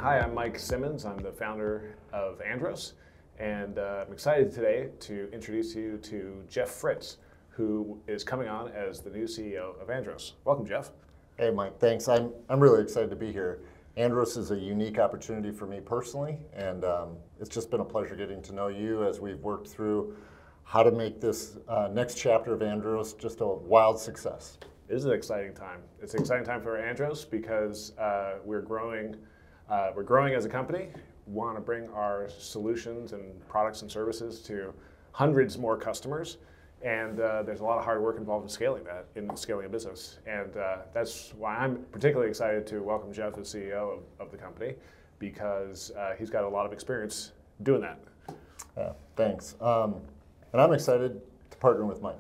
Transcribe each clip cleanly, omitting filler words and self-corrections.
Hi, I'm Mike Simmons. I'm the founder of Andros, and I'm excited today to introduce you to Jeff Fritz, who is coming on as the new CEO of Andros. Welcome, Jeff. Hey, Mike. Thanks. I'm really excited to be here. Andros is a unique opportunity for me personally, and it's just been a pleasure getting to know you as we've worked through how to make this next chapter of Andros just a wild success. It is an exciting time. It's an exciting time for Andros because we're growing as a company. We want to bring our solutions and products and services to hundreds more customers, and there's a lot of hard work involved in scaling a business. And that's why I'm particularly excited to welcome Jeff as CEO of the company, because he's got a lot of experience doing that. Thanks. And I'm excited to partner with Mike.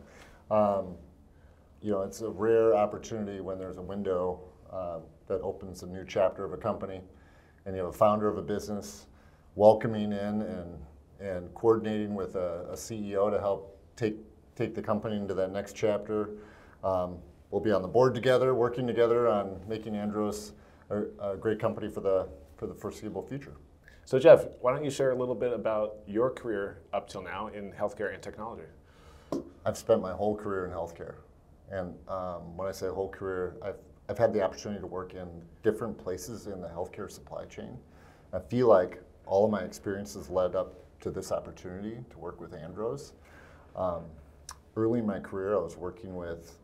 It's a rare opportunity when there's a window that opens a new chapter of a company, and you have a founder of a business welcoming in and coordinating with a CEO to help take the company into that next chapter. We'll be on the board together, working together on making Andros a great company for the foreseeable future. So Jeff, why don't you share a little bit about your career up till now in healthcare and technology? I've spent my whole career in healthcare. And when I say whole career, I've had the opportunity to work in different places in the healthcare supply chain. I feel like all of my experiences led up to this opportunity to work with Andros. Early in my career, I was working with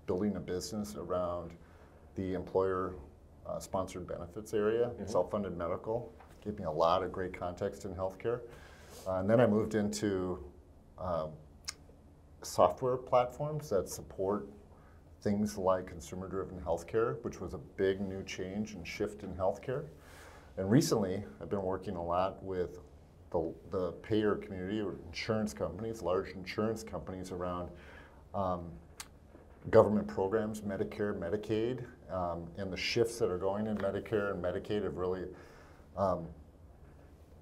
building a business around the employer-sponsored benefits area, self-funded medical. Gave me a lot of great context in healthcare. And then I moved into software platforms that support things like consumer-driven healthcare, which was a big new change and shift in healthcare. And recently, I've been working a lot with the payer community or insurance companies, large insurance companies around government programs, Medicare, Medicaid, and the shifts that are going in Medicare and Medicaid have really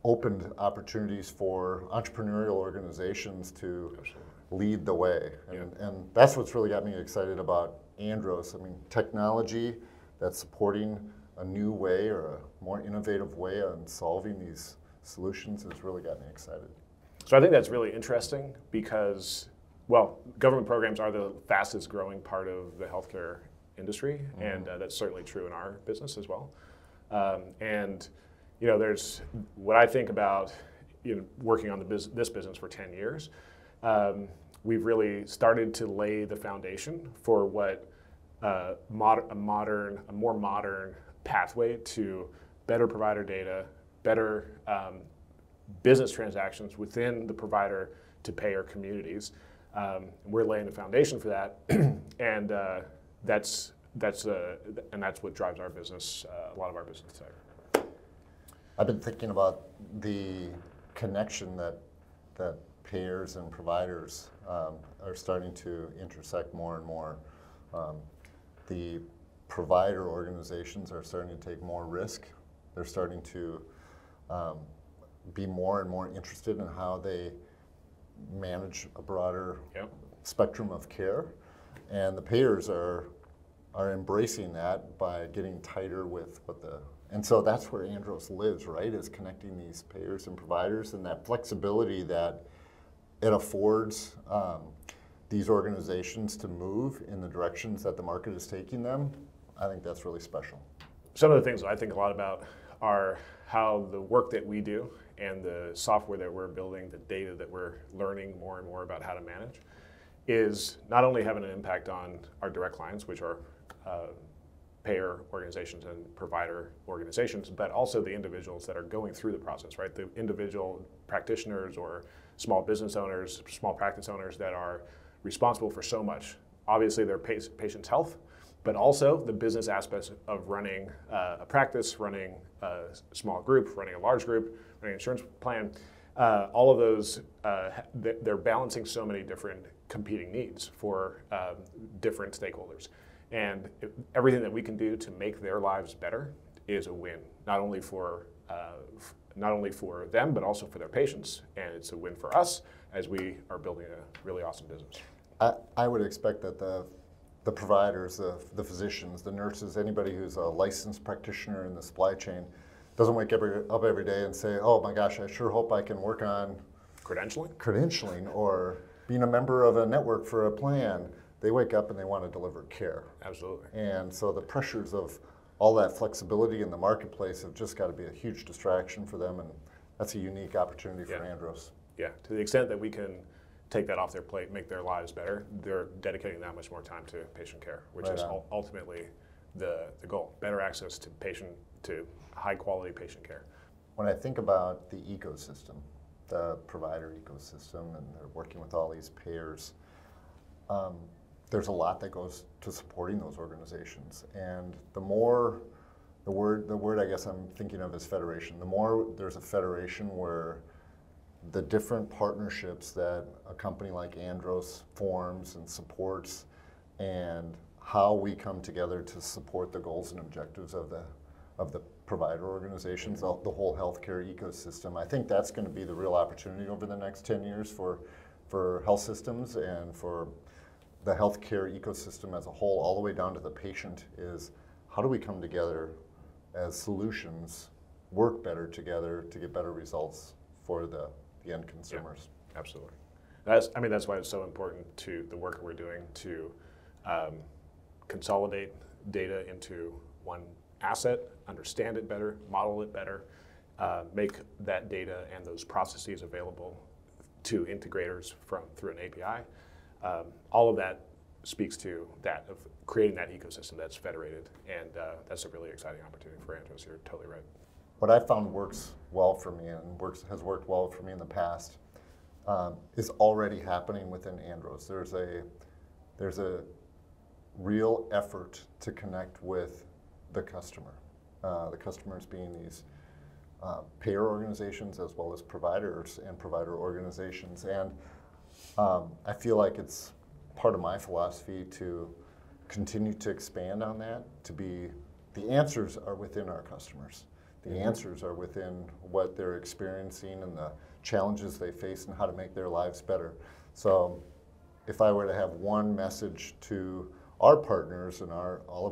opened opportunities for entrepreneurial organizations to lead the way. And that's what's really got me excited about Andros. I mean, technology that's supporting a new way or a more innovative way on solving these solutions has really got me excited. So I think that's really interesting because, well, government programs are the fastest growing part of the healthcare industry, and that's certainly true in our business as well. There's what I think about working on this business for 10 years. We've really started to lay the foundation for what a more modern pathway to better provider data, better business transactions within the provider to payer communities. We're laying the foundation for that, and that's what drives our business, a lot of our business today. I've been thinking about the connection that payers and providers are starting to intersect more and more. The provider organizations are starting to take more risk. They're starting to be more and more interested in how they manage a broader spectrum of care. And the payers are embracing that by getting tighter with and so that's where Andros lives, right, is connecting these payers and providers, and that flexibility that it affords these organizations to move in the directions that the market is taking them. I think that's really special. Some of the things I think a lot about are how the work that we do and the software that we're building, the data that we're learning more and more about how to manage, is not only having an impact on our direct clients, which are payer organizations and provider organizations, but also the individuals that are going through the process, right? The individual practitioners or small business owners, small practice owners that are responsible for so much. Obviously their patient's health, but also the business aspects of running a practice, running a small group, running a large group, running an insurance plan. All of those, they're balancing so many different competing needs for different stakeholders. And everything that we can do to make their lives better is a win, not only for them, but also for their patients. And it's a win for us as we are building a really awesome business. I would expect that the providers, the physicians, the nurses, anybody who's a licensed practitioner in the supply chain, doesn't wake up every day and say, oh my gosh, I sure hope I can work on credentialing or being a member of a network for a plan. They wake up and they want to deliver care. Absolutely. And so the pressures of all that flexibility in the marketplace have just got to be a huge distraction for them, and that's a unique opportunity for Andros. Yeah, to the extent that we can take that off their plate, make their lives better, they're dedicating that much more time to patient care, which is ultimately the goal. Better access to high quality patient care. When I think about the ecosystem, the provider ecosystem, and they're working with all these payers, there's a lot that goes to supporting those organizations. And the word I guess I'm thinking of is federation. The more there's a federation where the different partnerships that a company like Andros forms and supports, and how we come together to support the goals and objectives of the provider organizations, the whole healthcare ecosystem. I think that's going to be the real opportunity over the next 10 years for health systems and for the healthcare ecosystem as a whole, all the way down to the patient, is how do we come together as solutions, work better together to get better results for the end consumers. Yeah, absolutely. That's why it's so important to the work that we're doing to consolidate data into one asset, understand it better, model it better, make that data and those processes available to integrators through an API. All of that speaks to that of creating that ecosystem that's federated, and that's a really exciting opportunity for Andros. You're totally right. What I found works well for me and has worked well for me in the past is already happening within Andros. There's a real effort to connect with the customer. The customers being these payer organizations as well as providers and provider organizations. And I feel like it's part of my philosophy to continue to expand on that, the answers are within our customers. The answers are within what they're experiencing and the challenges they face and how to make their lives better. So if I were to have one message to our partners and all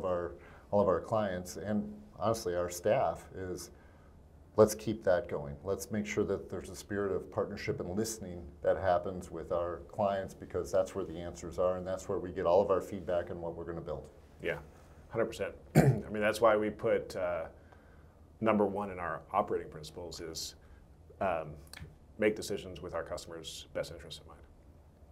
of our clients, and honestly our staff, is let's keep that going. Let's make sure that there's a spirit of partnership and listening that happens with our clients, because that's where the answers are, and that's where we get all of our feedback on what we're going to build. Yeah, 100%. I mean, that's why we put number one in our operating principles is make decisions with our customers' best interests in mind.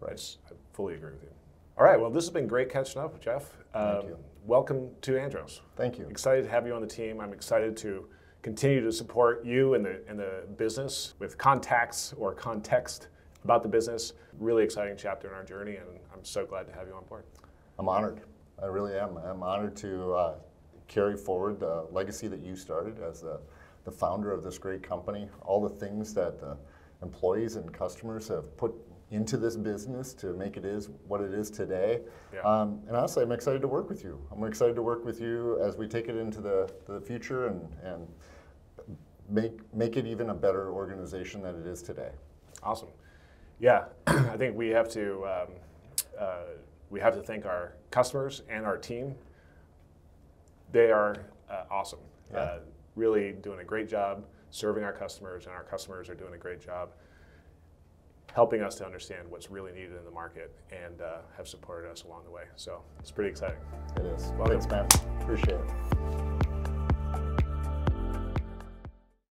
Right. I fully agree with you. All right, well, this has been great catching up, Jeff. Thank you. Welcome to Andros. Thank you. Excited to have you on the team. I'm excited to continue to support you and the business with contacts or context about the business. Really exciting chapter in our journey, and I'm so glad to have you on board. I'm honored. I really am. I'm honored to carry forward the legacy that you started as the founder of this great company, all the things that the employees and customers have put into this business to make it what it is today. Yeah. And honestly, I'm excited to work with you. I'm excited to work with you as we take it into the future and make it even a better organization than it is today. Awesome. Yeah, I think we have to thank our customers and our team. They are awesome. Yeah. Really doing a great job serving our customers, and our customers are doing a great job helping us to understand what's really needed in the market, and have supported us along the way. So it's pretty exciting. It is. Welcome. Thanks, Matt. Appreciate it.